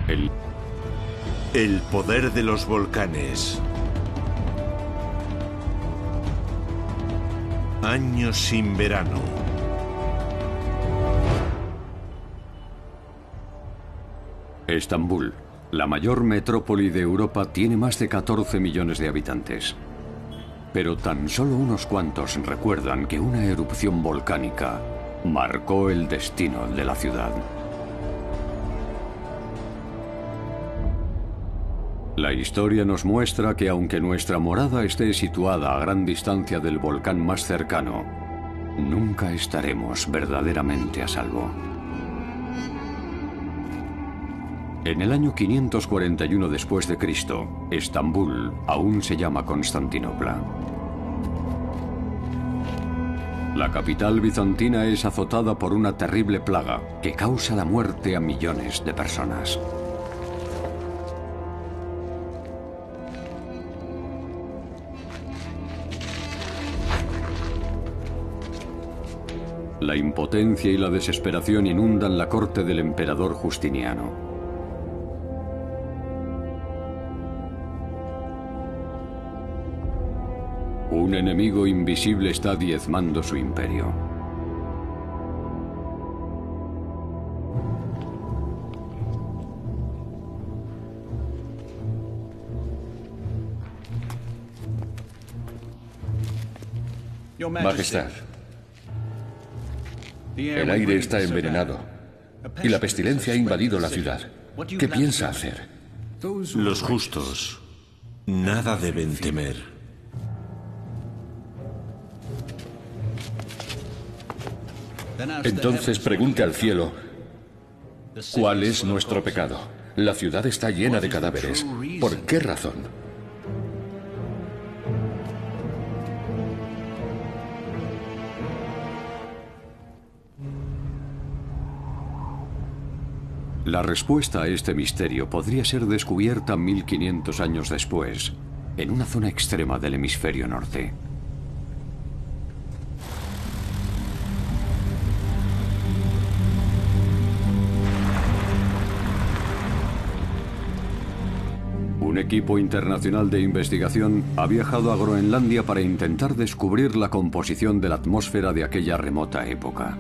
El poder de los volcanes. Años sin verano. Estambul, la mayor metrópoli de Europa, tiene más de 14 millones de habitantes. Pero tan solo unos cuantos recuerdan que una erupción volcánica marcó el destino de la ciudad. La historia nos muestra que aunque nuestra morada esté situada a gran distancia del volcán más cercano, nunca estaremos verdaderamente a salvo. En el año 541 después de Cristo, Estambul aún se llama Constantinopla. La capital bizantina es azotada por una terrible plaga que causa la muerte a millones de personas. La impotencia y la desesperación inundan la corte del emperador Justiniano. Un enemigo invisible está diezmando su imperio. Majestad, el aire está envenenado y la pestilencia ha invadido la ciudad. ¿Qué piensa hacer? Los justos nada deben temer. Entonces pregunte al cielo, ¿cuál es nuestro pecado? La ciudad está llena de cadáveres. ¿Por qué razón? La respuesta a este misterio podría ser descubierta 1500 años después, en una zona extrema del hemisferio norte. Un equipo internacional de investigación ha viajado a Groenlandia para intentar descubrir la composición de la atmósfera de aquella remota época.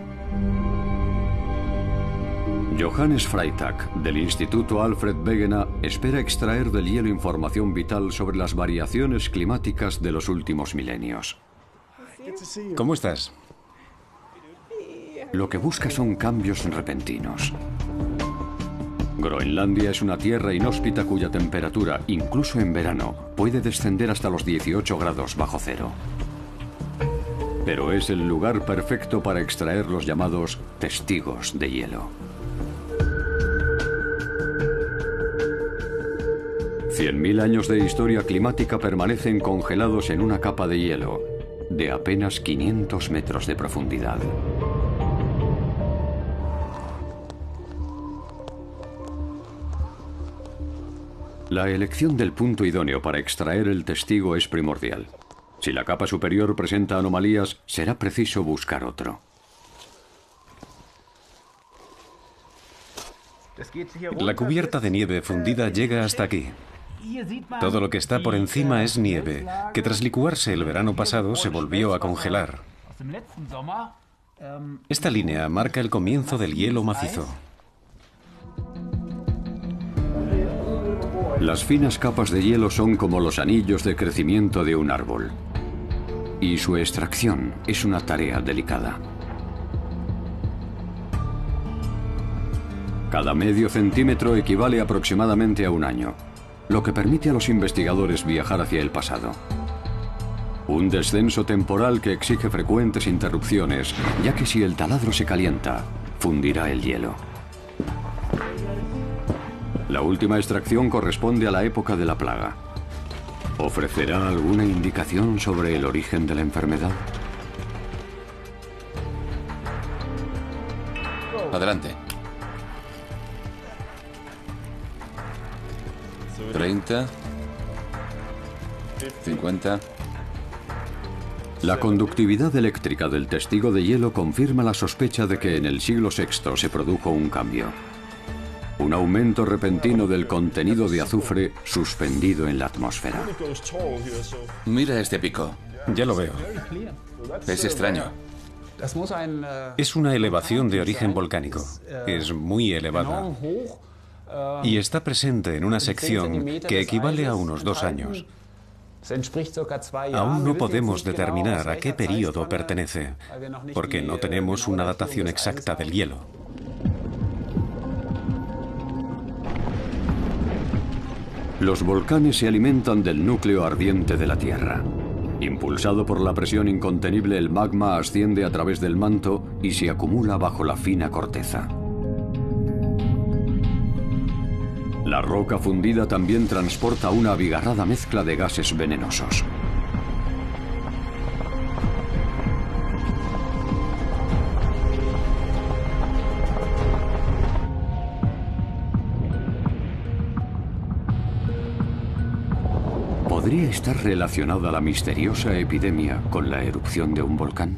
Johannes Freytag, del Instituto Alfred Wegener, espera extraer del hielo información vital sobre las variaciones climáticas de los últimos milenios. ¿Cómo estás? Lo que busca son cambios repentinos. Groenlandia es una tierra inhóspita cuya temperatura, incluso en verano, puede descender hasta los 18 grados bajo cero. Pero es el lugar perfecto para extraer los llamados testigos de hielo. 100.000 años de historia climática permanecen congelados en una capa de hielo de apenas 500 metros de profundidad. La elección del punto idóneo para extraer el testigo es primordial. Si la capa superior presenta anomalías, será preciso buscar otro. La cubierta de nieve fundida llega hasta aquí. Todo lo que está por encima es nieve, que tras licuarse el verano pasado se volvió a congelar. Esta línea marca el comienzo del hielo macizo. Las finas capas de hielo son como los anillos de crecimiento de un árbol. Y su extracción es una tarea delicada. Cada medio centímetro equivale aproximadamente a un año, lo que permite a los investigadores viajar hacia el pasado. Un descenso temporal que exige frecuentes interrupciones, ya que si el taladro se calienta, fundirá el hielo. La última extracción corresponde a la época de la plaga. ¿Ofrecerá alguna indicación sobre el origen de la enfermedad? Adelante. 30, 50. La conductividad eléctrica del testigo de hielo confirma la sospecha de que en el siglo VI se produjo un cambio. Un aumento repentino del contenido de azufre suspendido en la atmósfera. Mira este pico. Ya lo veo. Es extraño. Es una elevación de origen volcánico. Es muy elevada. Y está presente en una sección que equivale a unos 2 años. Aún no podemos determinar a qué período pertenece, porque no tenemos una datación exacta del hielo. Los volcanes se alimentan del núcleo ardiente de la Tierra. Impulsado por la presión incontenible, el magma asciende a través del manto y se acumula bajo la fina corteza. La roca fundida también transporta una abigarrada mezcla de gases venenosos. ¿Podría estar relacionada la misteriosa epidemia con la erupción de un volcán?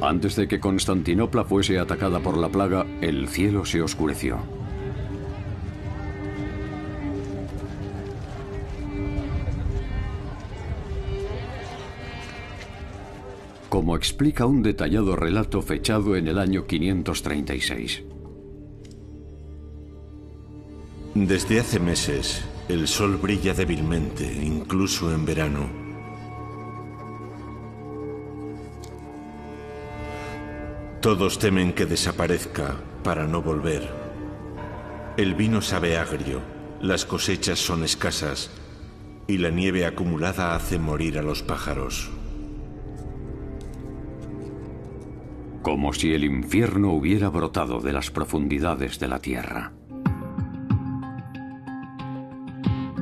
Antes de que Constantinopla fuese atacada por la plaga, el cielo se oscureció. Como explica un detallado relato fechado en el año 536. Desde hace meses, el sol brilla débilmente, incluso en verano. Todos temen que desaparezca para no volver. El vino sabe agrio, las cosechas son escasas y la nieve acumulada hace morir a los pájaros. Como si el infierno hubiera brotado de las profundidades de la tierra.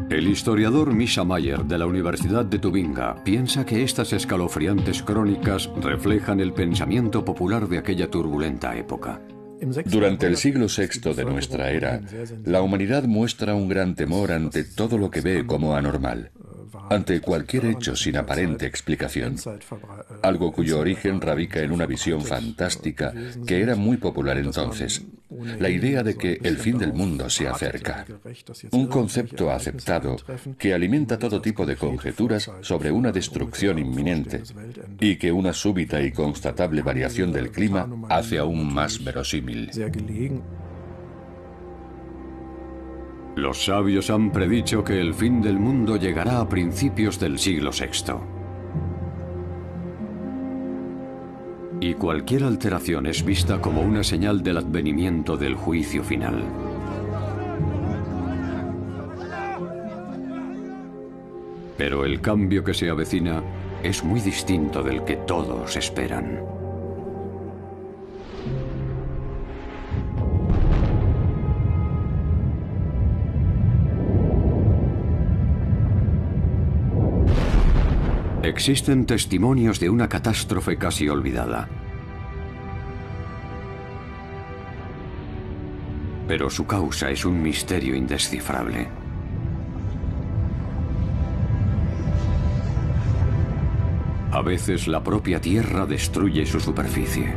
El historiador Misha Mayer de la Universidad de Tubinga piensa que estas escalofriantes crónicas reflejan el pensamiento popular de aquella turbulenta época. Durante el siglo VI de nuestra era, la humanidad muestra un gran temor ante todo lo que ve como anormal, ante cualquier hecho sin aparente explicación, algo cuyo origen radica en una visión fantástica que era muy popular entonces, la idea de que el fin del mundo se acerca. Un concepto aceptado que alimenta todo tipo de conjeturas sobre una destrucción inminente y que una súbita y constatable variación del clima hace aún más verosímil. Los sabios han predicho que el fin del mundo llegará a principios del siglo VI. Y cualquier alteración es vista como una señal del advenimiento del juicio final. Pero el cambio que se avecina es muy distinto del que todos esperan. Existen testimonios de una catástrofe casi olvidada. Pero su causa es un misterio indescifrable. A veces la propia Tierra destruye su superficie.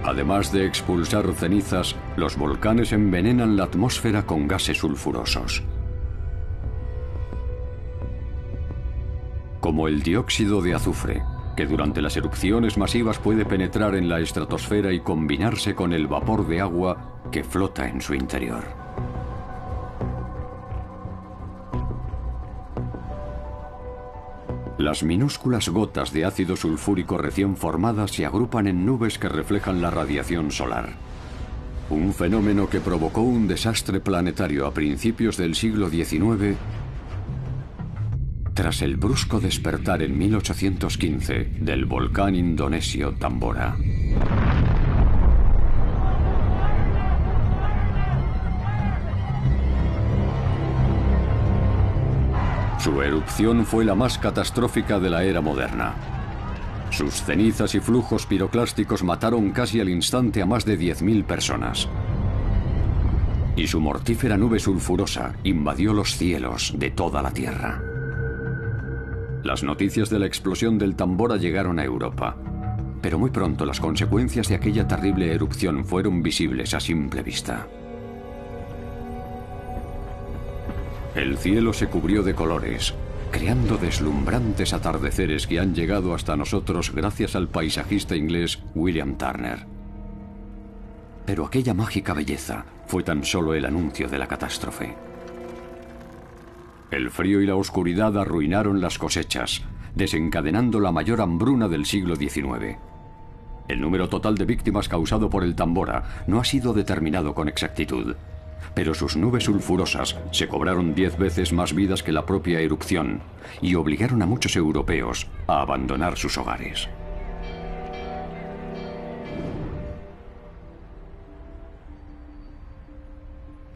Además de expulsar cenizas, los volcanes envenenan la atmósfera con gases sulfurosos. Como el dióxido de azufre, que durante las erupciones masivas puede penetrar en la estratosfera y combinarse con el vapor de agua que flota en su interior. Las minúsculas gotas de ácido sulfúrico recién formadas se agrupan en nubes que reflejan la radiación solar. Un fenómeno que provocó un desastre planetario a principios del siglo XIX tras el brusco despertar en 1815 del volcán indonesio Tambora. Su erupción fue la más catastrófica de la era moderna. Sus cenizas y flujos piroclásticos mataron casi al instante a más de 10.000 personas. Y su mortífera nube sulfurosa invadió los cielos de toda la Tierra. Las noticias de la explosión del Tambora llegaron a Europa. Pero muy pronto las consecuencias de aquella terrible erupción fueron visibles a simple vista. El cielo se cubrió de colores, creando deslumbrantes atardeceres que han llegado hasta nosotros gracias al paisajista inglés William Turner. Pero aquella mágica belleza fue tan solo el anuncio de la catástrofe. El frío y la oscuridad arruinaron las cosechas, desencadenando la mayor hambruna del siglo XIX. El número total de víctimas causado por el Tambora no ha sido determinado con exactitud, pero sus nubes sulfurosas se cobraron 10 veces más vidas que la propia erupción y obligaron a muchos europeos a abandonar sus hogares.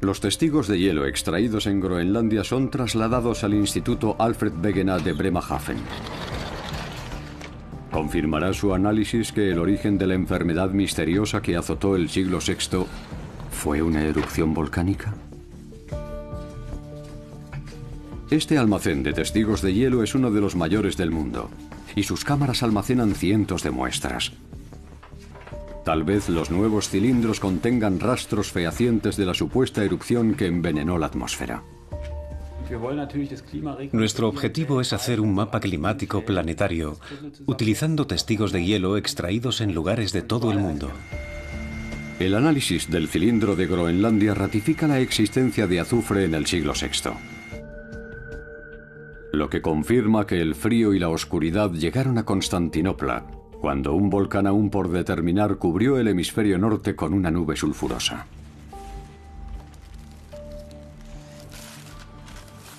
Los testigos de hielo extraídos en Groenlandia son trasladados al Instituto Alfred Wegener de Bremerhaven. ¿Confirmará su análisis que el origen de la enfermedad misteriosa que azotó el siglo VI fue una erupción volcánica? Este almacén de testigos de hielo es uno de los mayores del mundo, y sus cámaras almacenan cientos de muestras. Tal vez los nuevos cilindros contengan rastros fehacientes de la supuesta erupción que envenenó la atmósfera. Nuestro objetivo es hacer un mapa climático planetario, utilizando testigos de hielo extraídos en lugares de todo el mundo. El análisis del cilindro de Groenlandia ratifica la existencia de azufre en el siglo VI, lo que confirma que el frío y la oscuridad llegaron a Constantinopla, cuando un volcán aún por determinar cubrió el hemisferio norte con una nube sulfurosa.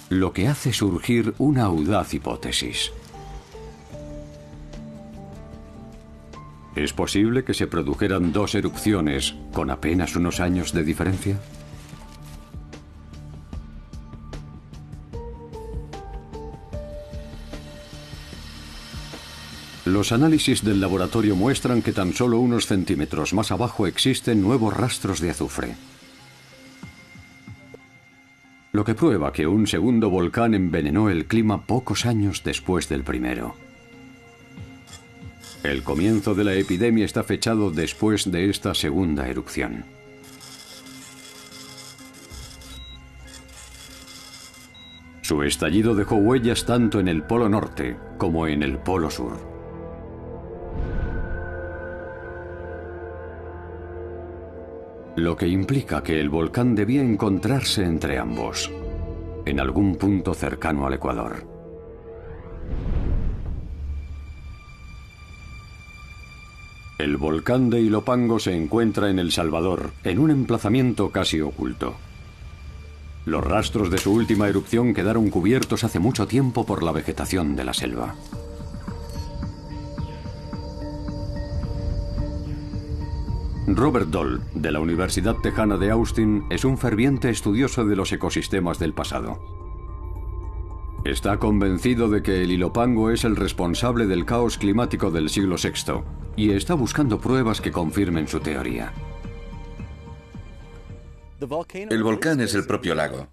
Lo que hace surgir una audaz hipótesis. ¿Es posible que se produjeran dos erupciones con apenas unos años de diferencia? Los análisis del laboratorio muestran que tan solo unos centímetros más abajo existen nuevos rastros de azufre, lo que prueba que un segundo volcán envenenó el clima pocos años después del primero. El comienzo de la epidemia está fechado después de esta segunda erupción. Su estallido dejó huellas tanto en el Polo Norte como en el Polo Sur. Lo que implica que el volcán debía encontrarse entre ambos, en algún punto cercano al Ecuador. El volcán de Ilopango se encuentra en El Salvador, en un emplazamiento casi oculto. Los rastros de su última erupción quedaron cubiertos hace mucho tiempo por la vegetación de la selva. Robert Doll, de la Universidad Tejana de Austin, es un ferviente estudioso de los ecosistemas del pasado. Está convencido de que el Ilopango es el responsable del caos climático del siglo VI y está buscando pruebas que confirmen su teoría. El volcán es el propio lago.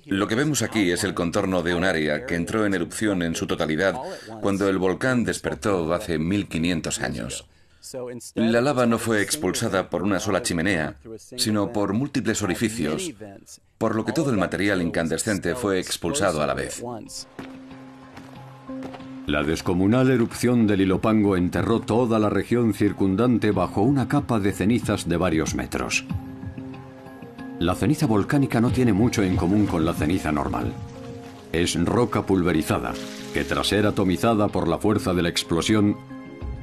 Lo que vemos aquí es el contorno de un área que entró en erupción en su totalidad cuando el volcán despertó hace 1500 años. La lava no fue expulsada por una sola chimenea, sino por múltiples orificios, por lo que todo el material incandescente fue expulsado a la vez. La descomunal erupción del Ilopango enterró toda la región circundante bajo una capa de cenizas de varios metros. La ceniza volcánica no tiene mucho en común con la ceniza normal. Es roca pulverizada, que tras ser atomizada por la fuerza de la explosión,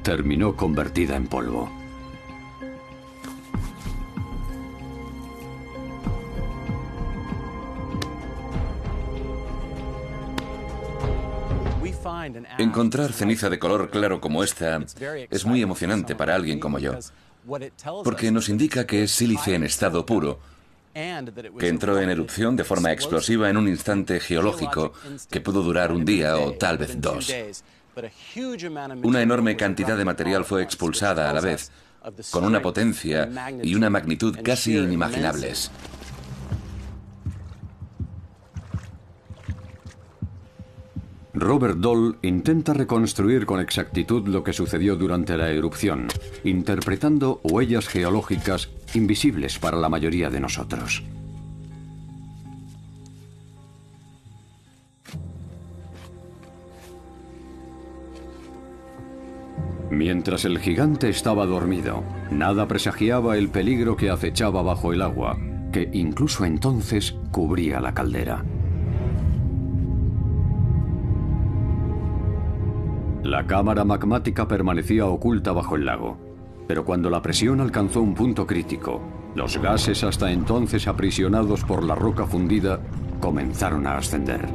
terminó convertida en polvo. Encontrar ceniza de color claro como esta es muy emocionante para alguien como yo, porque nos indica que es sílice en estado puro, que entró en erupción de forma explosiva en un instante geológico que pudo durar un día o tal vez dos. Una enorme cantidad de material fue expulsada a la vez, con una potencia y una magnitud casi inimaginables. Robert Doll intenta reconstruir con exactitud lo que sucedió durante la erupción, interpretando huellas geológicas invisibles para la mayoría de nosotros. Mientras el gigante estaba dormido, nada presagiaba el peligro que acechaba bajo el agua, que incluso entonces cubría la caldera. La cámara magmática permanecía oculta bajo el lago, pero cuando la presión alcanzó un punto crítico, los gases hasta entonces aprisionados por la roca fundida comenzaron a ascender.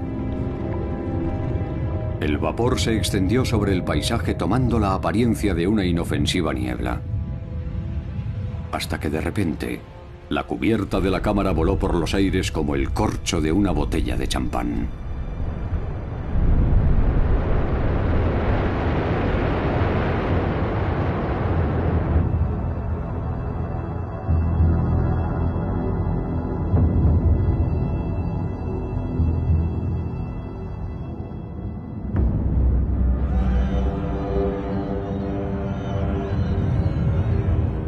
El vapor se extendió sobre el paisaje tomando la apariencia de una inofensiva niebla. Hasta que de repente, la cubierta de la cámara voló por los aires como el corcho de una botella de champán.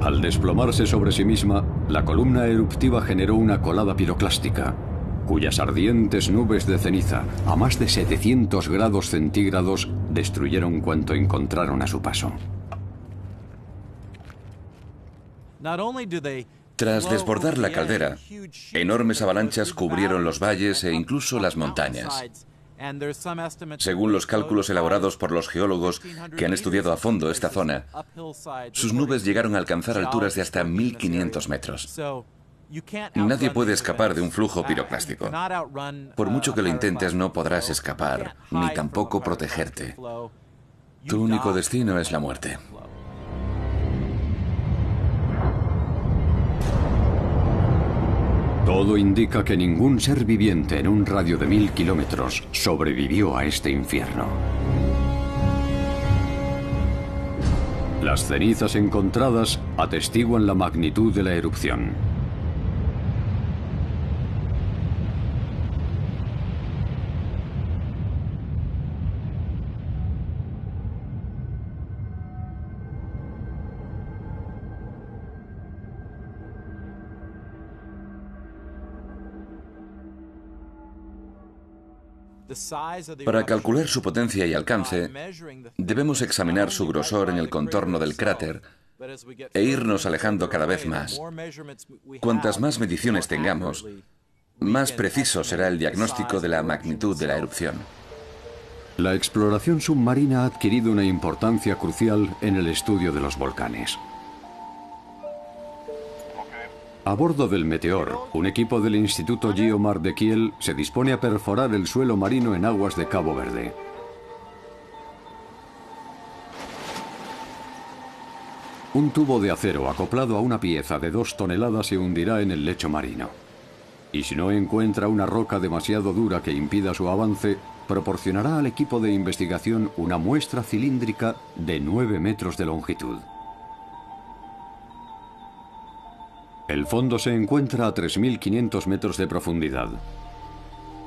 Al desplomarse sobre sí misma, la columna eruptiva generó una colada piroclástica, cuyas ardientes nubes de ceniza, a más de 700 grados centígrados, destruyeron cuanto encontraron a su paso. Tras desbordar la caldera, enormes avalanchas cubrieron los valles e incluso las montañas. Según los cálculos elaborados por los geólogos que han estudiado a fondo esta zona, sus nubes llegaron a alcanzar alturas de hasta 1500 metros. Nadie puede escapar de un flujo piroclástico. Por mucho que lo intentes, no podrás escapar, ni tampoco protegerte. Tu único destino es la muerte. Todo indica que ningún ser viviente en un radio de 1000 kilómetros sobrevivió a este infierno. Las cenizas encontradas atestiguan la magnitud de la erupción. Para calcular su potencia y alcance, debemos examinar su grosor en el contorno del cráter e irnos alejando cada vez más. Cuantas más mediciones tengamos, más preciso será el diagnóstico de la magnitud de la erupción. La exploración submarina ha adquirido una importancia crucial en el estudio de los volcanes. A bordo del Meteor, un equipo del Instituto Geomar de Kiel se dispone a perforar el suelo marino en aguas de Cabo Verde. Un tubo de acero acoplado a una pieza de 2 toneladas se hundirá en el lecho marino. Y si no encuentra una roca demasiado dura que impida su avance, proporcionará al equipo de investigación una muestra cilíndrica de 9 metros de longitud. El fondo se encuentra a 3.500 metros de profundidad,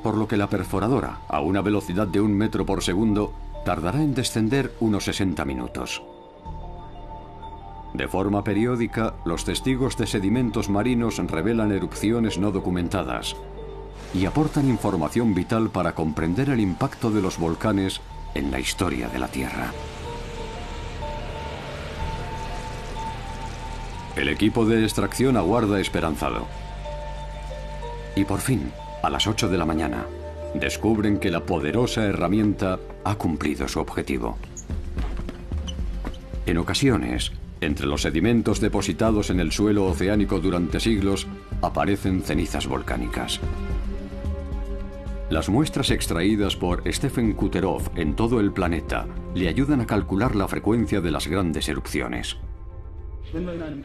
por lo que la perforadora, a una velocidad de 1 metro por segundo, tardará en descender unos 60 minutos. De forma periódica, los testigos de sedimentos marinos revelan erupciones no documentadas y aportan información vital para comprender el impacto de los volcanes en la historia de la Tierra. El equipo de extracción aguarda esperanzado. Y por fin, a las 8 de la mañana, descubren que la poderosa herramienta ha cumplido su objetivo. En ocasiones, entre los sedimentos depositados en el suelo oceánico durante siglos, aparecen cenizas volcánicas. Las muestras extraídas por Stephen Kuterov en todo el planeta le ayudan a calcular la frecuencia de las grandes erupciones.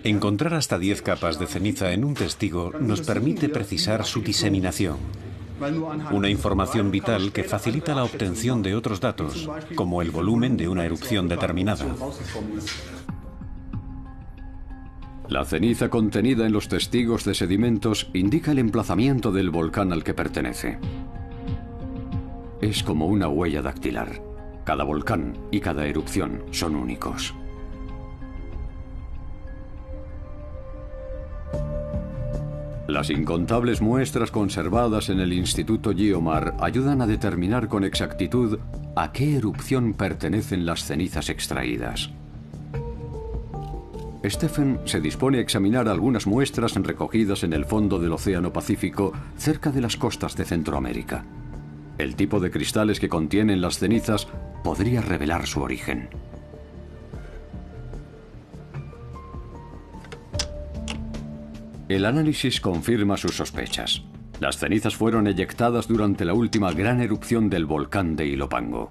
Encontrar hasta 10 capas de ceniza en un testigo nos permite precisar su diseminación. Una información vital que facilita la obtención de otros datos, como el volumen de una erupción determinada. La ceniza contenida en los testigos de sedimentos indica el emplazamiento del volcán al que pertenece. es como una huella dactilar. Cada volcán y cada erupción son únicos. Las incontables muestras conservadas en el Instituto Geomar ayudan a determinar con exactitud a qué erupción pertenecen las cenizas extraídas. Stephen se dispone a examinar algunas muestras recogidas en el fondo del Océano Pacífico, cerca de las costas de Centroamérica. El tipo de cristales que contienen las cenizas podría revelar su origen. El análisis confirma sus sospechas. Las cenizas fueron eyectadas durante la última gran erupción del volcán de Ilopango.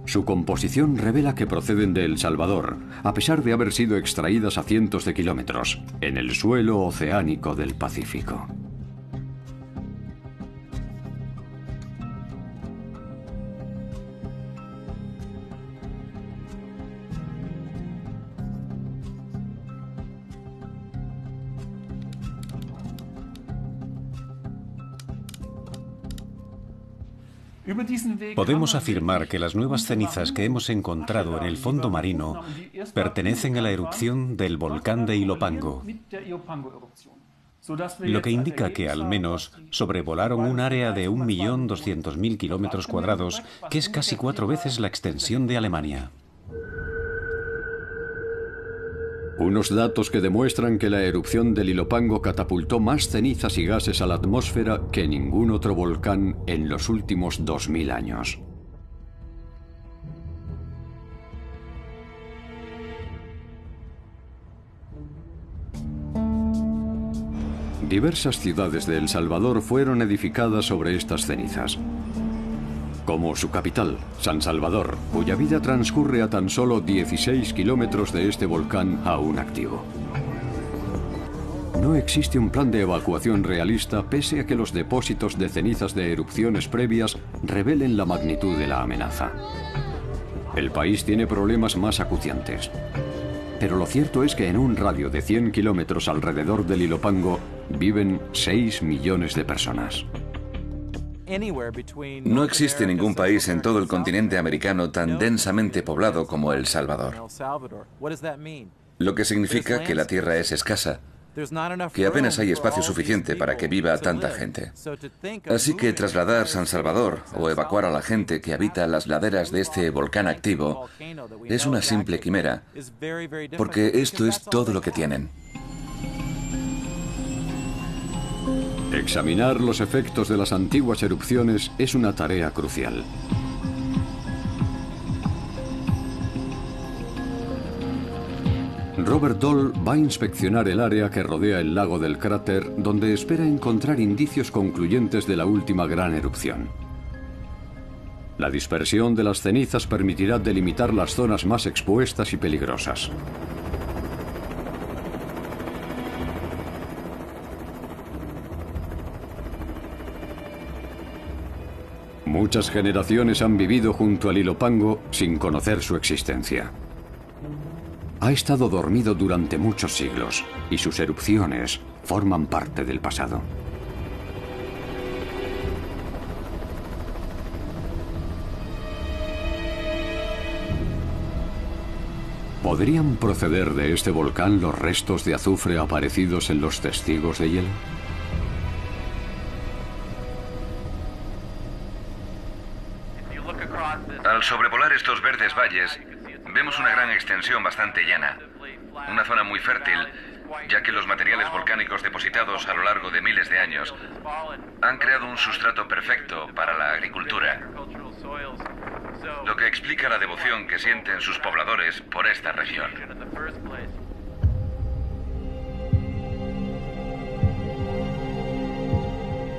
Su composición revela que proceden de El Salvador, a pesar de haber sido extraídas a cientos de kilómetros, en el suelo oceánico del Pacífico. Podemos afirmar que las nuevas cenizas que hemos encontrado en el fondo marino pertenecen a la erupción del volcán de Ilopango, lo que indica que al menos sobrevolaron un área de 1.200.000 kilómetros cuadrados, que es casi 4 veces la extensión de Alemania. Unos datos que demuestran que la erupción del Ilopango catapultó más cenizas y gases a la atmósfera que ningún otro volcán en los últimos 2000 años. Diversas ciudades de El Salvador fueron edificadas sobre estas cenizas, como su capital, San Salvador, cuya vida transcurre a tan solo 16 kilómetros de este volcán aún activo. No existe un plan de evacuación realista pese a que los depósitos de cenizas de erupciones previas revelen la magnitud de la amenaza. El país tiene problemas más acuciantes. Pero lo cierto es que en un radio de 100 kilómetros alrededor del Ilopango viven 6 millones de personas. No existe ningún país en todo el continente americano tan densamente poblado como El Salvador. Lo que significa que la tierra es escasa, que apenas hay espacio suficiente para que viva tanta gente. Así que trasladar San Salvador o evacuar a la gente que habita las laderas de este volcán activo es una simple quimera, porque esto es todo lo que tienen. Examinar los efectos de las antiguas erupciones es una tarea crucial. Robert Doll va a inspeccionar el área que rodea el lago del cráter, donde espera encontrar indicios concluyentes de la última gran erupción. La dispersión de las cenizas permitirá delimitar las zonas más expuestas y peligrosas. Muchas generaciones han vivido junto al Ilopango sin conocer su existencia. Ha estado dormido durante muchos siglos y sus erupciones forman parte del pasado. ¿Podrían proceder de este volcán los restos de azufre aparecidos en los testigos de hielo? Al sobrevolar estos verdes valles, vemos una gran extensión bastante llana. Una zona muy fértil, ya que los materiales volcánicos depositados a lo largo de miles de años han creado un sustrato perfecto para la agricultura, lo que explica la devoción que sienten sus pobladores por esta región.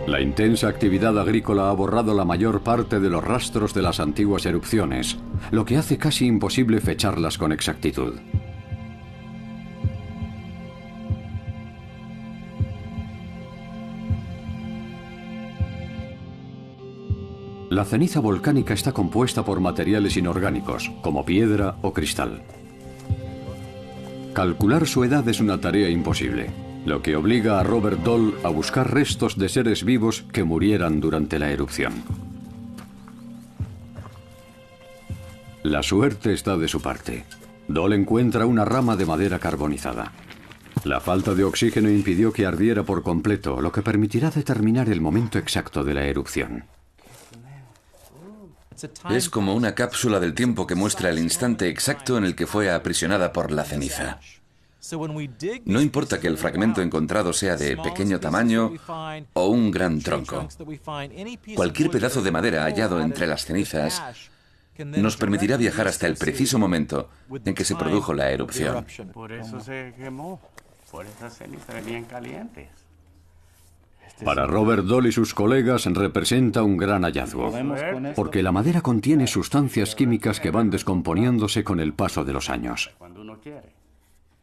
La intensa actividad agrícola ha borrado la mayor parte de los rastros de las antiguas erupciones, lo que hace casi imposible fecharlas con exactitud. La ceniza volcánica está compuesta por materiales inorgánicos, como piedra o cristal. Calcular su edad es una tarea imposible. lo que obliga a Robert Dole a buscar restos de seres vivos que murieran durante la erupción. La suerte está de su parte. Dole encuentra una rama de madera carbonizada. La falta de oxígeno impidió que ardiera por completo, lo que permitirá determinar el momento exacto de la erupción. Es como una cápsula del tiempo que muestra el instante exacto en el que fue aprisionada por la ceniza. No importa que el fragmento encontrado sea de pequeño tamaño o un gran tronco. Cualquier pedazo de madera hallado entre las cenizas nos permitirá viajar hasta el preciso momento en que se produjo la erupción. Por eso se quemó, por esas cenizas venían calientes. Para Robert Dole y sus colegas representa un gran hallazgo, porque la madera contiene sustancias químicas que van descomponiéndose con el paso de los años,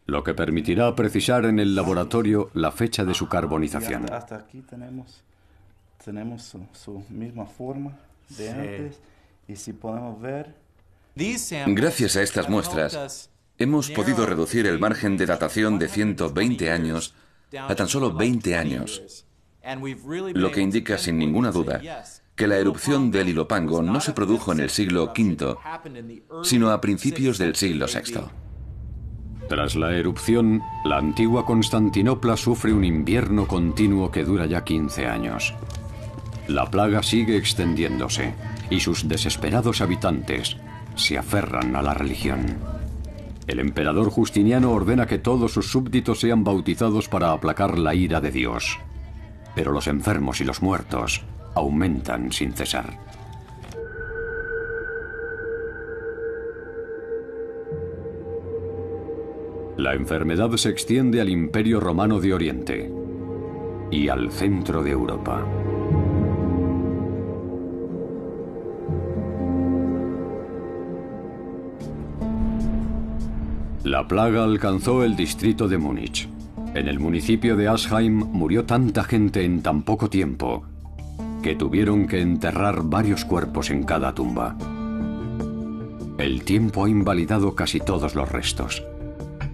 lo que permitirá precisar en el laboratorio la fecha de su carbonización. Hasta aquí tenemos su misma forma de antes, y si podemos ver... Gracias a estas muestras, hemos podido reducir el margen de datación de 120 años a tan solo 20 años, lo que indica sin ninguna duda que la erupción del Ilopango no se produjo en el siglo V, sino a principios del siglo VI. Tras la erupción, la antigua Constantinopla sufre un invierno continuo que dura ya 15 años. La plaga sigue extendiéndose y sus desesperados habitantes se aferran a la religión. El emperador Justiniano ordena que todos sus súbditos sean bautizados para aplacar la ira de Dios. Pero los enfermos y los muertos aumentan sin cesar. La enfermedad se extiende al Imperio Romano de Oriente y al centro de Europa. La plaga alcanzó el distrito de Múnich. En el municipio de Asheim murió tanta gente en tan poco tiempo que tuvieron que enterrar varios cuerpos en cada tumba. El tiempo ha invalidado casi todos los restos,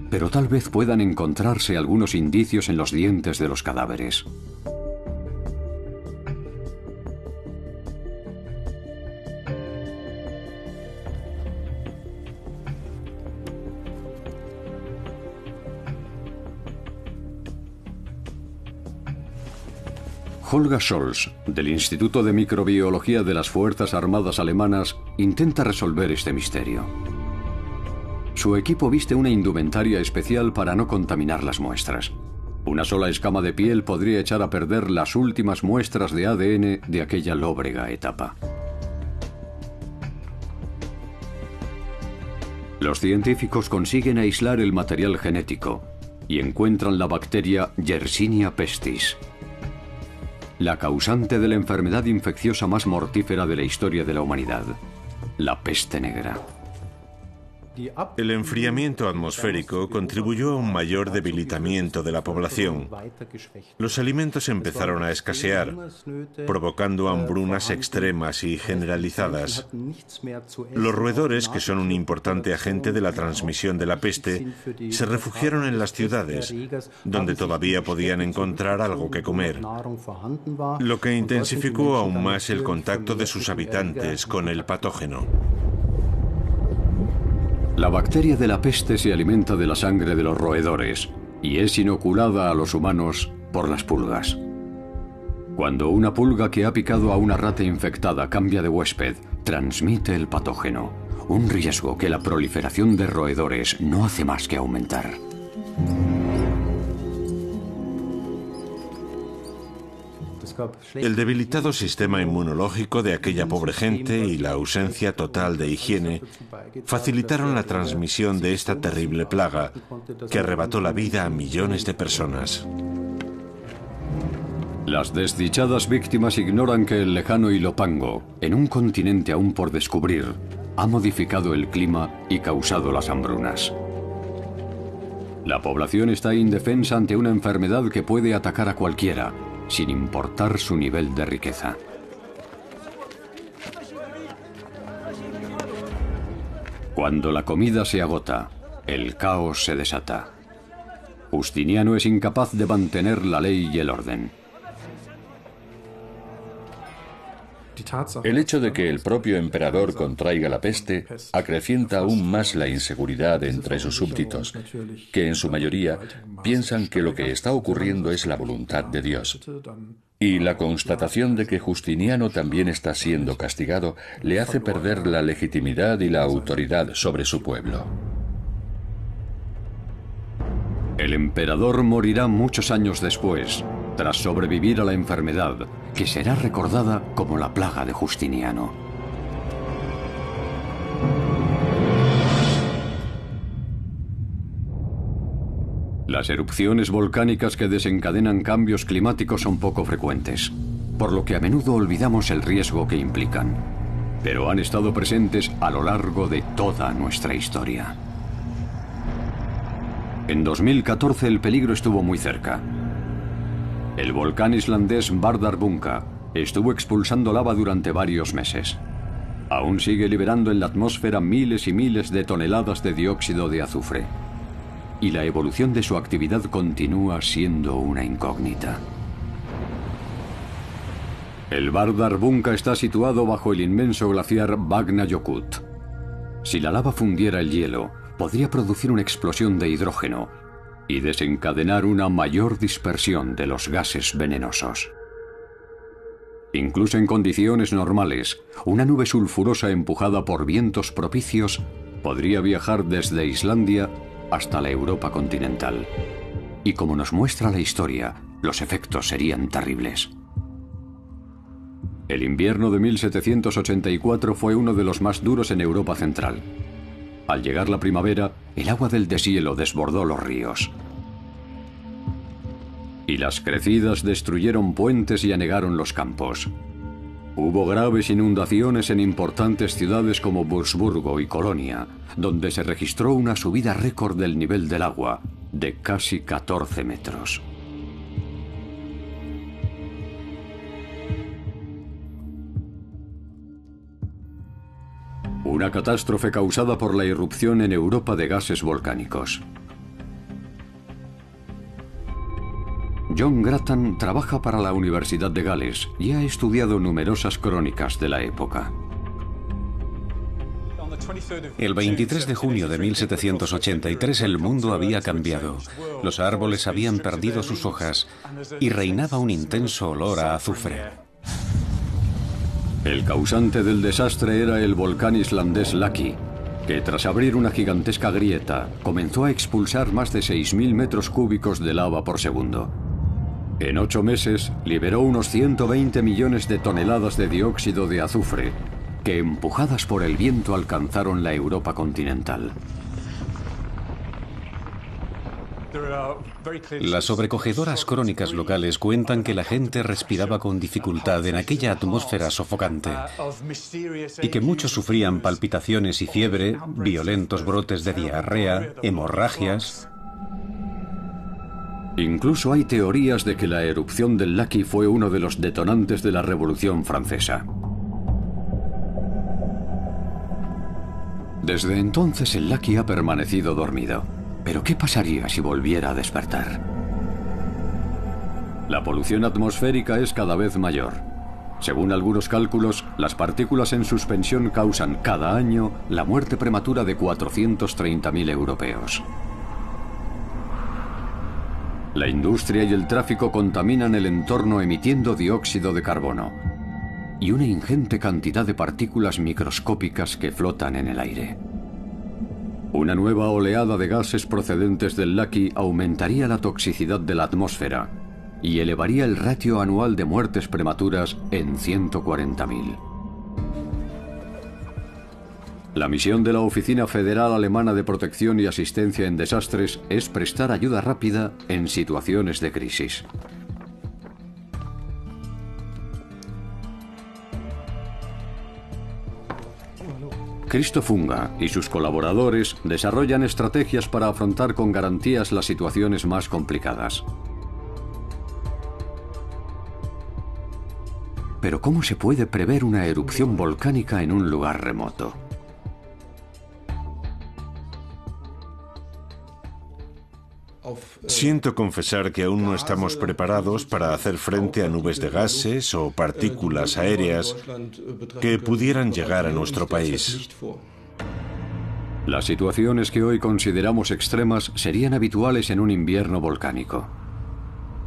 pero tal vez puedan encontrarse algunos indicios en los dientes de los cadáveres. Holger Scholz, del Instituto de Microbiología de las Fuerzas Armadas Alemanas, intenta resolver este misterio. Su equipo viste una indumentaria especial para no contaminar las muestras. Una sola escama de piel podría echar a perder las últimas muestras de ADN de aquella lóbrega etapa. Los científicos consiguen aislar el material genético y encuentran la bacteria Yersinia pestis, la causante de la enfermedad infecciosa más mortífera de la historia de la humanidad, la peste negra. El enfriamiento atmosférico contribuyó a un mayor debilitamiento de la población. Los alimentos empezaron a escasear, provocando hambrunas extremas y generalizadas. Los roedores, que son un importante agente de la transmisión de la peste, se refugiaron en las ciudades, donde todavía podían encontrar algo que comer, lo que intensificó aún más el contacto de sus habitantes con el patógeno. La bacteria de la peste se alimenta de la sangre de los roedores y es inoculada a los humanos por las pulgas. Cuando una pulga que ha picado a una rata infectada cambia de huésped, transmite el patógeno, un riesgo que la proliferación de roedores no hace más que aumentar. El debilitado sistema inmunológico de aquella pobre gente y la ausencia total de higiene facilitaron la transmisión de esta terrible plaga que arrebató la vida a millones de personas. Las desdichadas víctimas ignoran que el lejano Ilopango, en un continente aún por descubrir, ha modificado el clima y causado las hambrunas. La población está indefensa ante una enfermedad que puede atacar a cualquiera, sin importar su nivel de riqueza. Cuando la comida se agota, el caos se desata. Justiniano es incapaz de mantener la ley y el orden. El hecho de que el propio emperador contraiga la peste acrecienta aún más la inseguridad entre sus súbditos, que en su mayoría piensan que lo que está ocurriendo es la voluntad de Dios. Y la constatación de que Justiniano también está siendo castigado le hace perder la legitimidad y la autoridad sobre su pueblo. El emperador morirá muchos años después, tras sobrevivir a la enfermedad, que será recordada como la plaga de Justiniano. Las erupciones volcánicas que desencadenan cambios climáticos son poco frecuentes, por lo que a menudo olvidamos el riesgo que implican, pero han estado presentes a lo largo de toda nuestra historia. En 2014 el peligro estuvo muy cerca. El volcán islandés Bárðarbunga estuvo expulsando lava durante varios meses. Aún sigue liberando en la atmósfera miles y miles de toneladas de dióxido de azufre. Y la evolución de su actividad continúa siendo una incógnita. El Bárðarbunga está situado bajo el inmenso glaciar Vatnajökull. Si la lava fundiera el hielo, podría producir una explosión de hidrógeno y desencadenar una mayor dispersión de los gases venenosos. Incluso en condiciones normales, una nube sulfurosa empujada por vientos propicios podría viajar desde Islandia hasta la Europa continental. Y como nos muestra la historia, los efectos serían terribles. El invierno de 1784 fue uno de los más duros en Europa central. Al llegar la primavera, el agua del deshielo desbordó los ríos. Y las crecidas destruyeron puentes y anegaron los campos. Hubo graves inundaciones en importantes ciudades como Wurzburgo y Colonia, donde se registró una subida récord del nivel del agua, de casi 14 metros. Una catástrofe causada por la irrupción en Europa de gases volcánicos. John Grattan trabaja para la Universidad de Gales y ha estudiado numerosas crónicas de la época. El 23 de junio de 1783 el mundo había cambiado. Los árboles habían perdido sus hojas y reinaba un intenso olor a azufre. El causante del desastre era el volcán islandés Laki, que tras abrir una gigantesca grieta, comenzó a expulsar más de 6.000 metros cúbicos de lava por segundo. En 8 meses, liberó unos 120 millones de toneladas de dióxido de azufre, que empujadas por el viento alcanzaron la Europa continental. Las sobrecogedoras crónicas locales cuentan que la gente respiraba con dificultad en aquella atmósfera sofocante y que muchos sufrían palpitaciones y fiebre, violentos brotes de diarrea, hemorragias. Incluso hay teorías de que la erupción del Laki fue uno de los detonantes de la Revolución Francesa. Desde entonces el Laki ha permanecido dormido. ¿Pero qué pasaría si volviera a despertar? La polución atmosférica es cada vez mayor. Según algunos cálculos, las partículas en suspensión causan cada año la muerte prematura de 430.000 europeos. La industria y el tráfico contaminan el entorno emitiendo dióxido de carbono y una ingente cantidad de partículas microscópicas que flotan en el aire. Una nueva oleada de gases procedentes del Laki aumentaría la toxicidad de la atmósfera y elevaría el ratio anual de muertes prematuras en 140.000. La misión de la Oficina Federal Alemana de Protección y Asistencia en Desastres es prestar ayuda rápida en situaciones de crisis. Christoph Funga y sus colaboradores desarrollan estrategias para afrontar con garantías las situaciones más complicadas. Pero ¿cómo se puede prever una erupción volcánica en un lugar remoto? Siento confesar que aún no estamos preparados para hacer frente a nubes de gases o partículas aéreas que pudieran llegar a nuestro país. Las situaciones que hoy consideramos extremas serían habituales en un invierno volcánico.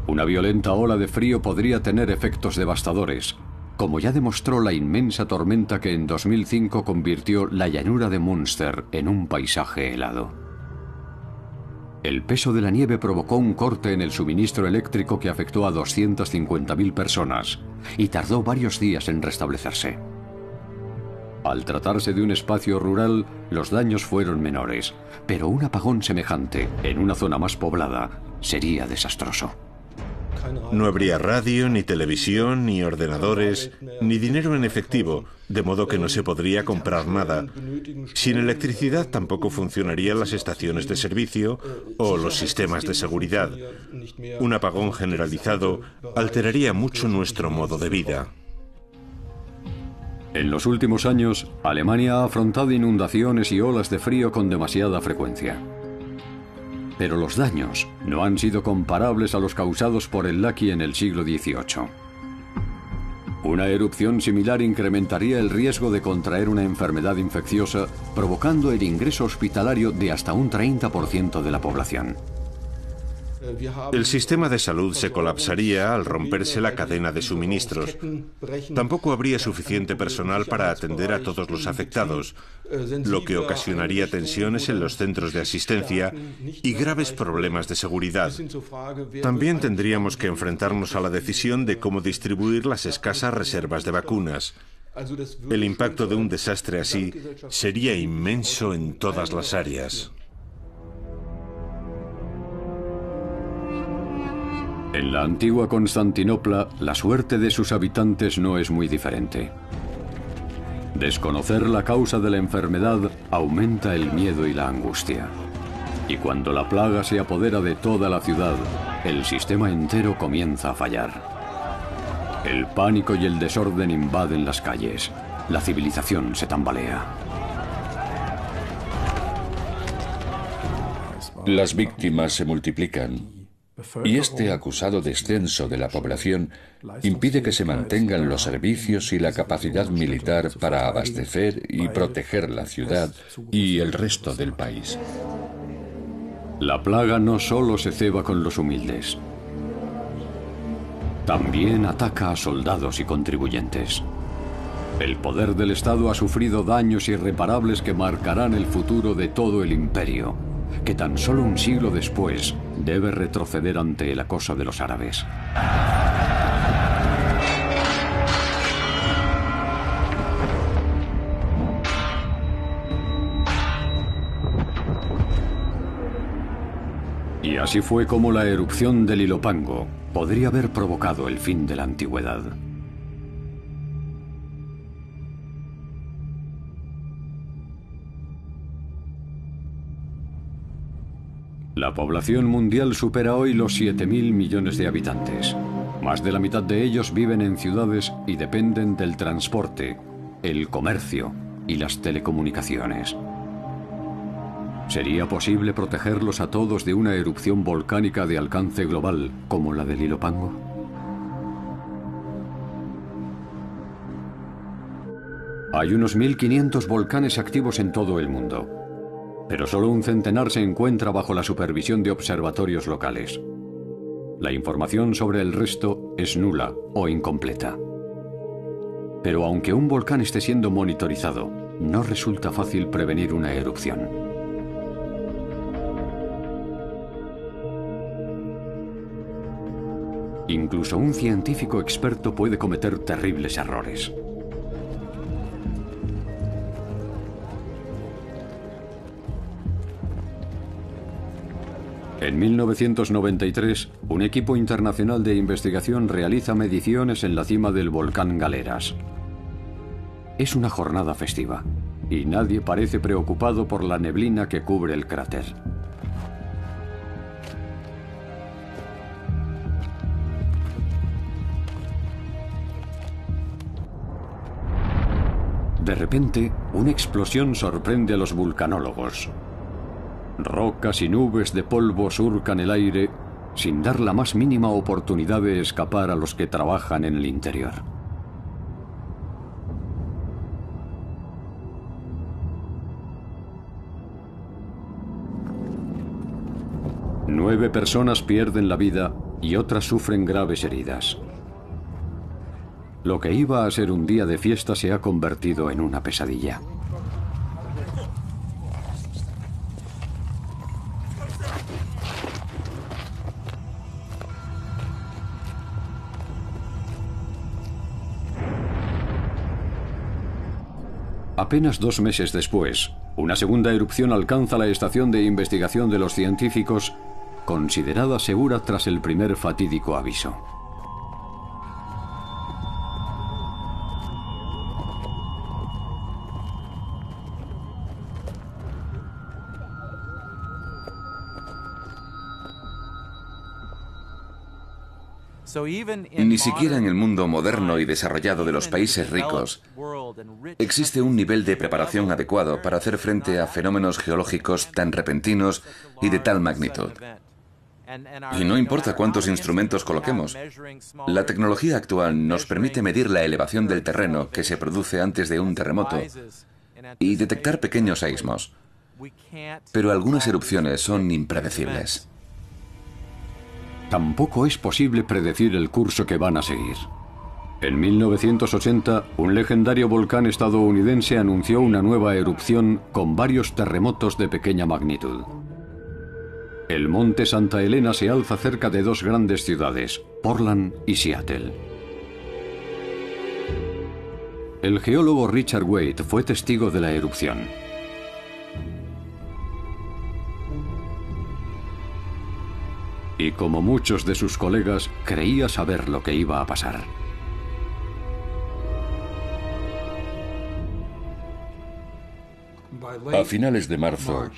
Una violenta ola de frío podría tener efectos devastadores, como ya demostró la inmensa tormenta que en 2005 convirtió la llanura de Münster en un paisaje helado. El peso de la nieve provocó un corte en el suministro eléctrico que afectó a 250.000 personas y tardó varios días en restablecerse. Al tratarse de un espacio rural, los daños fueron menores, pero un apagón semejante en una zona más poblada sería desastroso. No habría radio, ni televisión, ni ordenadores, ni dinero en efectivo, de modo que no se podría comprar nada. Sin electricidad tampoco funcionarían las estaciones de servicio o los sistemas de seguridad. Un apagón generalizado alteraría mucho nuestro modo de vida. En los últimos años, Alemania ha afrontado inundaciones y olas de frío con demasiada frecuencia. Pero los daños no han sido comparables a los causados por el Laki en el siglo XVIII. Una erupción similar incrementaría el riesgo de contraer una enfermedad infecciosa, provocando el ingreso hospitalario de hasta un 30% de la población. El sistema de salud se colapsaría al romperse la cadena de suministros. Tampoco habría suficiente personal para atender a todos los afectados, lo que ocasionaría tensiones en los centros de asistencia y graves problemas de seguridad. También tendríamos que enfrentarnos a la decisión de cómo distribuir las escasas reservas de vacunas. El impacto de un desastre así sería inmenso en todas las áreas. En la antigua Constantinopla, la suerte de sus habitantes no es muy diferente. Desconocer la causa de la enfermedad aumenta el miedo y la angustia. Y cuando la plaga se apodera de toda la ciudad, el sistema entero comienza a fallar. El pánico y el desorden invaden las calles. La civilización se tambalea. Las víctimas se multiplican. Y este acusado descenso de la población impide que se mantengan los servicios y la capacidad militar para abastecer y proteger la ciudad y el resto del país. La plaga no solo se ceba con los humildes, también ataca a soldados y contribuyentes. El poder del Estado ha sufrido daños irreparables que marcarán el futuro de todo el imperio, que tan solo un siglo después debe retroceder ante el acoso de los árabes. Y así fue como la erupción del Ilopango podría haber provocado el fin de la antigüedad. La población mundial supera hoy los 7.000 millones de habitantes. Más de la mitad de ellos viven en ciudades y dependen del transporte, el comercio y las telecomunicaciones. ¿Sería posible protegerlos a todos de una erupción volcánica de alcance global como la del Ilopango? Hay unos 1.500 volcanes activos en todo el mundo, pero solo un centenar se encuentra bajo la supervisión de observatorios locales. La información sobre el resto es nula o incompleta. Pero aunque un volcán esté siendo monitorizado, no resulta fácil prevenir una erupción. Incluso un científico experto puede cometer terribles errores. En 1993, un equipo internacional de investigación realiza mediciones en la cima del volcán Galeras. Es una jornada festiva, y nadie parece preocupado por la neblina que cubre el cráter. De repente, una explosión sorprende a los vulcanólogos. Rocas y nubes de polvo surcan el aire sin dar la más mínima oportunidad de escapar a los que trabajan en el interior. Nueve personas pierden la vida y otras sufren graves heridas. Lo que iba a ser un día de fiesta se ha convertido en una pesadilla. Apenas 2 meses después, una segunda erupción alcanza la estación de investigación de los científicos, considerada segura tras el primer fatídico aviso. Ni siquiera en el mundo moderno y desarrollado de los países ricos existe un nivel de preparación adecuado para hacer frente a fenómenos geológicos tan repentinos y de tal magnitud. Y no importa cuántos instrumentos coloquemos, la tecnología actual nos permite medir la elevación del terreno que se produce antes de un terremoto y detectar pequeños seísmos. Pero algunas erupciones son impredecibles. Tampoco es posible predecir el curso que van a seguir. En 1980, un legendario volcán estadounidense anunció una nueva erupción con varios terremotos de pequeña magnitud. El monte Santa Elena se alza cerca de 2 grandes ciudades, Portland y Seattle. El geólogo Richard Wade fue testigo de la erupción. Y como muchos de sus colegas, creía saber lo que iba a pasar. A finales de marzo,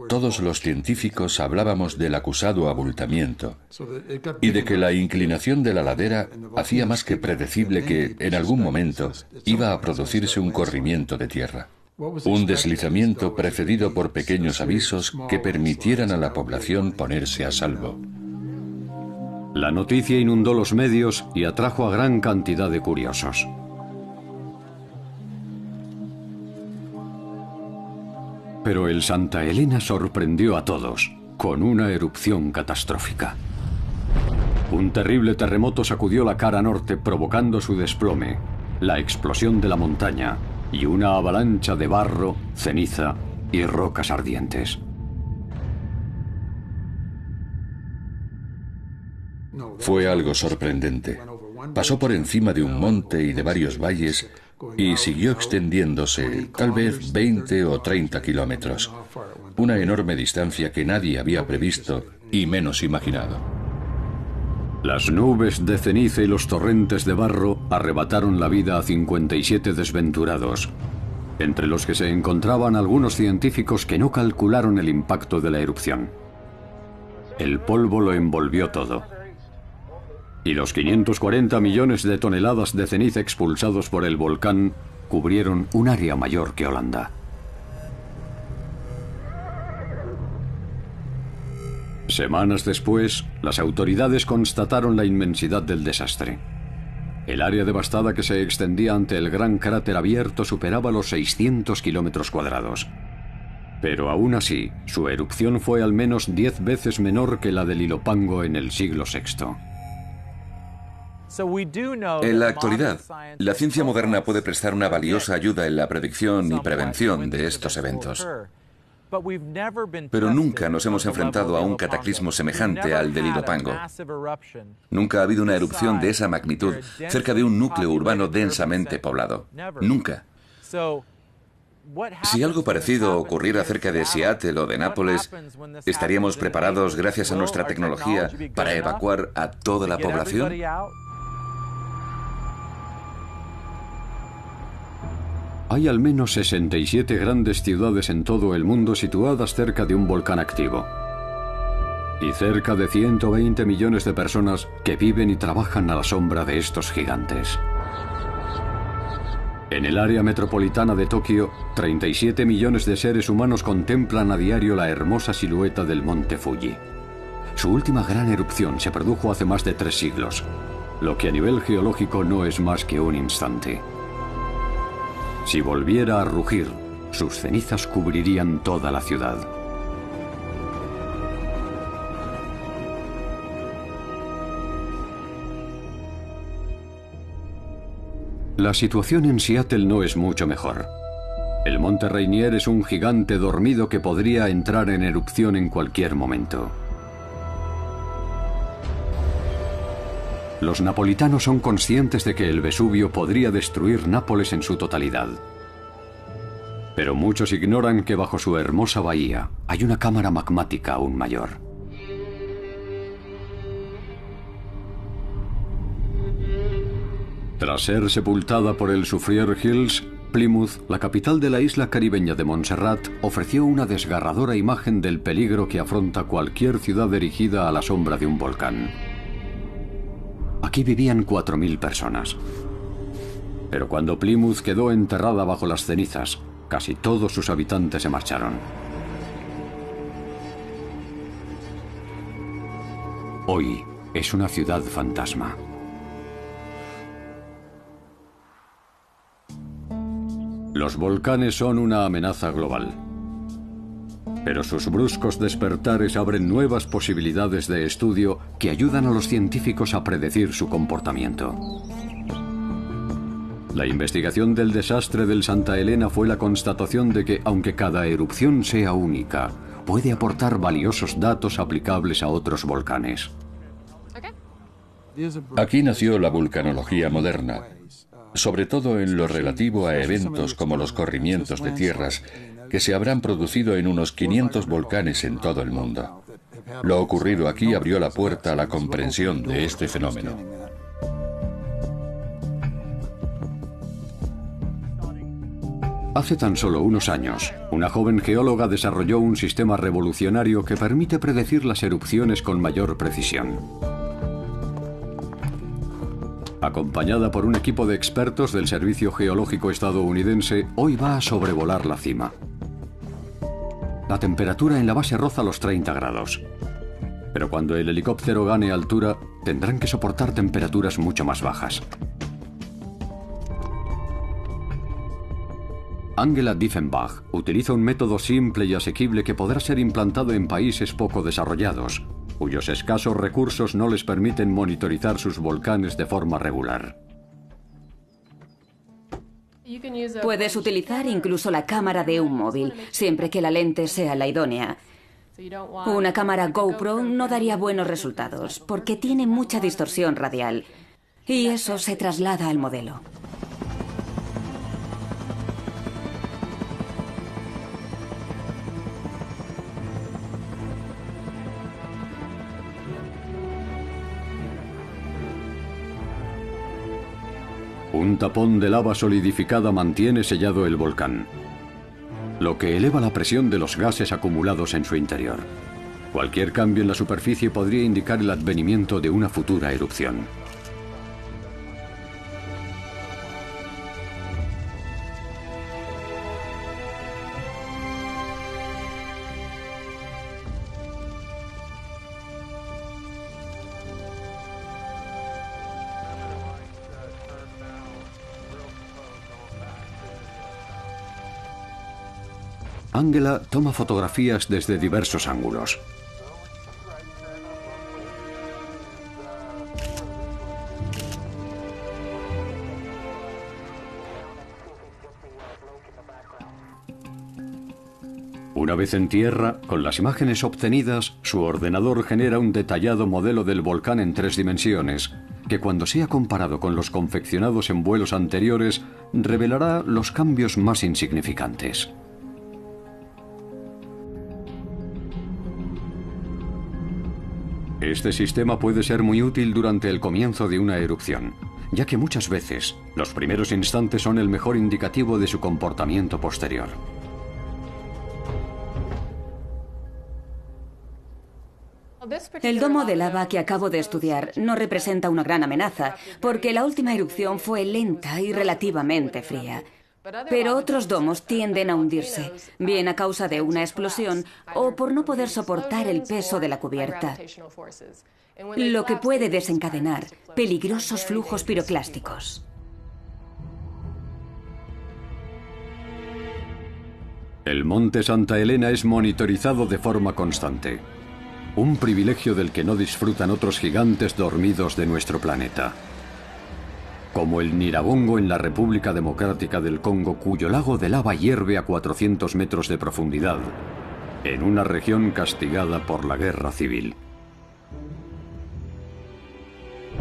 todos los científicos hablábamos del acusado abultamiento y de que la inclinación de la ladera hacía más que predecible que, en algún momento, iba a producirse un corrimiento de tierra. Un deslizamiento precedido por pequeños avisos que permitieran a la población ponerse a salvo. La noticia inundó los medios y atrajo a gran cantidad de curiosos. Pero el Santa Elena sorprendió a todos con una erupción catastrófica. Un terrible terremoto sacudió la cara norte provocando su desplome, la explosión de la montaña y una avalancha de barro, ceniza y rocas ardientes. Fue algo sorprendente. Pasó por encima de un monte y de varios valles y siguió extendiéndose tal vez 20 o 30 kilómetros. Una enorme distancia que nadie había previsto y menos imaginado. Las nubes de ceniza y los torrentes de barro arrebataron la vida a 57 desventurados, entre los que se encontraban algunos científicos que no calcularon el impacto de la erupción. El polvo lo envolvió todo. Y los 540 millones de toneladas de ceniza expulsados por el volcán cubrieron un área mayor que Holanda. Semanas después, las autoridades constataron la inmensidad del desastre. El área devastada que se extendía ante el gran cráter abierto superaba los 600 kilómetros cuadrados. Pero aún así, su erupción fue al menos 10 veces menor que la del Ilopango en el siglo VI. En la actualidad, la ciencia moderna puede prestar una valiosa ayuda en la predicción y prevención de estos eventos. Pero nunca nos hemos enfrentado a un cataclismo semejante al del Ilopango. Nunca ha habido una erupción de esa magnitud cerca de un núcleo urbano densamente poblado. Nunca. Si algo parecido ocurriera cerca de Seattle o de Nápoles, ¿estaríamos preparados gracias a nuestra tecnología para evacuar a toda la población? Hay al menos 67 grandes ciudades en todo el mundo situadas cerca de un volcán activo. Y cerca de 120 millones de personas que viven y trabajan a la sombra de estos gigantes. En el área metropolitana de Tokio, 37 millones de seres humanos contemplan a diario la hermosa silueta del monte Fuji. Su última gran erupción se produjo hace más de 3 siglos, lo que a nivel geológico no es más que un instante. Si volviera a rugir, sus cenizas cubrirían toda la ciudad. La situación en Seattle no es mucho mejor. El monte Rainier es un gigante dormido que podría entrar en erupción en cualquier momento. Los napolitanos son conscientes de que el Vesubio podría destruir Nápoles en su totalidad. Pero muchos ignoran que bajo su hermosa bahía hay una cámara magmática aún mayor. Tras ser sepultada por el Soufriere Hills, Plymouth, la capital de la isla caribeña de Montserrat, ofreció una desgarradora imagen del peligro que afronta cualquier ciudad erigida a la sombra de un volcán. Aquí vivían 4.000 personas. Pero cuando Plymouth quedó enterrada bajo las cenizas, casi todos sus habitantes se marcharon. Hoy es una ciudad fantasma. Los volcanes son una amenaza global. Pero sus bruscos despertares abren nuevas posibilidades de estudio que ayudan a los científicos a predecir su comportamiento. La investigación del desastre del Santa Elena fue la constatación de que, aunque cada erupción sea única, puede aportar valiosos datos aplicables a otros volcanes. Aquí nació la vulcanología moderna, sobre todo en lo relativo a eventos como los corrimientos de tierras, que se habrán producido en unos 500 volcanes en todo el mundo. Lo ocurrido aquí abrió la puerta a la comprensión de este fenómeno. Hace tan solo unos años, una joven geóloga desarrolló un sistema revolucionario que permite predecir las erupciones con mayor precisión. Acompañada por un equipo de expertos del Servicio Geológico estadounidense, hoy va a sobrevolar la cima. La temperatura en la base roza los 30 grados. Pero cuando el helicóptero gane altura, tendrán que soportar temperaturas mucho más bajas. Angela Diefenbach utiliza un método simple y asequible que podrá ser implantado en países poco desarrollados, cuyos escasos recursos no les permiten monitorizar sus volcanes de forma regular. Puedes utilizar incluso la cámara de un móvil, siempre que la lente sea la idónea. Una cámara GoPro no daría buenos resultados, porque tiene mucha distorsión radial, y eso se traslada al modelo. Un tapón de lava solidificada mantiene sellado el volcán, lo que eleva la presión de los gases acumulados en su interior. Cualquier cambio en la superficie podría indicar el advenimiento de una futura erupción. Angela toma fotografías desde diversos ángulos. Una vez en tierra, con las imágenes obtenidas, su ordenador genera un detallado modelo del volcán en 3 dimensiones, que cuando sea comparado con los confeccionados en vuelos anteriores, revelará los cambios más insignificantes. Este sistema puede ser muy útil durante el comienzo de una erupción, ya que muchas veces los primeros instantes son el mejor indicativo de su comportamiento posterior. El domo de lava que acabo de estudiar no representa una gran amenaza, porque la última erupción fue lenta y relativamente fría. Pero otros domos tienden a hundirse, bien a causa de una explosión o por no poder soportar el peso de la cubierta, lo que puede desencadenar peligrosos flujos piroclásticos. El monte Santa Elena es monitorizado de forma constante. Un privilegio del que no disfrutan otros gigantes dormidos de nuestro planeta. Como el Nyiragongo en la República Democrática del Congo, cuyo lago de lava hierve a 400 metros de profundidad, en una región castigada por la guerra civil.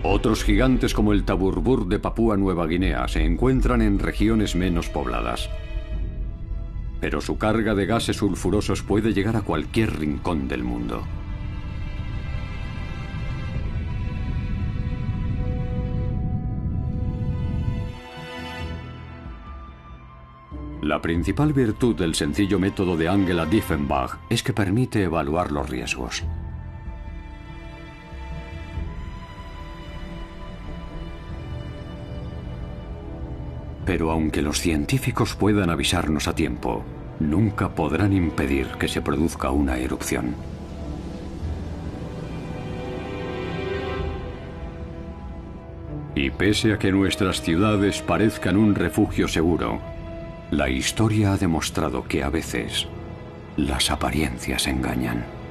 Otros gigantes como el Taburbur de Papúa Nueva Guinea se encuentran en regiones menos pobladas. Pero su carga de gases sulfurosos puede llegar a cualquier rincón del mundo. La principal virtud del sencillo método de Angela Diefenbach es que permite evaluar los riesgos. Pero aunque los científicos puedan avisarnos a tiempo, nunca podrán impedir que se produzca una erupción. Y pese a que nuestras ciudades parezcan un refugio seguro, la historia ha demostrado que a veces las apariencias engañan.